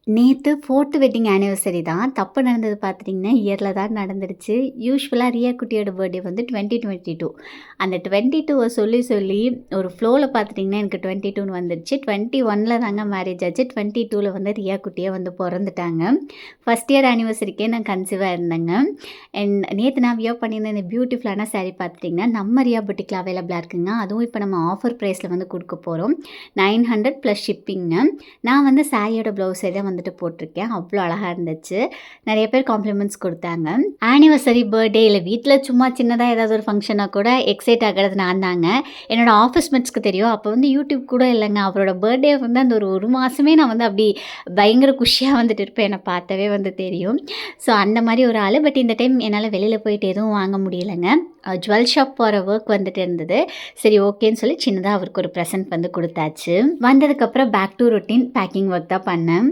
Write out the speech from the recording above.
நேத்து 4த் wedding anniversary தான். தப்பு நடந்தது பார்த்துட்டிங்கன்னா, இயர்ல தான் நடந்துருச்சு. யூசுவலா ரியா குட்டியோட பர்த்டே வந்து 2022. அந்த 22வ சொல்லி சொல்லி ஒரு ஃப்ளோல பார்த்துட்டிங்கன்னா, எனக்கு 22ன்னு வந்துருச்சு. 21ல தாங்க மேரேஜ் ஆச்சு. 22ல வந்து ரியா குட்டியே வந்து பொறந்துட்டாங்க. ஃபர்ஸ்ட் இயர் ஆனிவர்சரிக்கே நான் கன்சீவா இருந்தேங்க. அண்ட் நேத்து நான் வியர் பண்ணியிருந்த இந்த பியூட்டிஃபுல்லான சாரீ பார்த்துட்டிங்கன்னா, நம்ம ரியா புட்டிக்ல அவைலபிளா இருக்குங்க. அதுவும் இப்போ நம்ம ஆஃபர் பிரைஸ்ல வந்து குடுக்க போறோம். 900 ப்ளஸ் ஷிப்பிங்க. நான் வந்து சாரியோட ப்ளவுஸே தான் வந்துட்டு போட்டிருக்கேன். அவ்வளோ அழகா இருந்துச்சு. நெறைய பேர் காம்ப்ளிமெண்ட்ஸ் குடுத்தாங்க. ஆனிவர்சரி, பர்த்டே இல்ல வீட்ல சும்மா சின்னதா ஏதாவது ஒரு ஃபங்ஷனா கூட எக்ஸைட் ஆகுறது நான் தாங்க. என்னோட ஆஃபீஸ் மேட்ஸ்க்கு தெரியும். அப்போ வந்து யூடியூப் கூட இல்லங்க. அவரோட பர்த்டே வந்து அந்த ஒரு 1 மாசமே நான் வந்து அப்படி பயங்கர குஷியா வந்துட்டு இருப்பேன். என்ன பார்த்தாவே வந்து தெரியும். ஸோ அந்த மாரி ஒரு ஆளு. பட் இந்த டைம் என்னால வெளியில போயிட்டு எதுவும் வாங்க முடியலங்க. ஜுவல் ஷாப் போற வொர்க் வந்துட்டு இருந்தது. சரி ஓகேன்னு சொல்லி சின்னதா அவருக்கு ஒரு பிரசன்ட் வந்து குடுத்தாச்சு. வந்ததுக்கப்புறம் back to routine packing work தான் பண்ணேன்.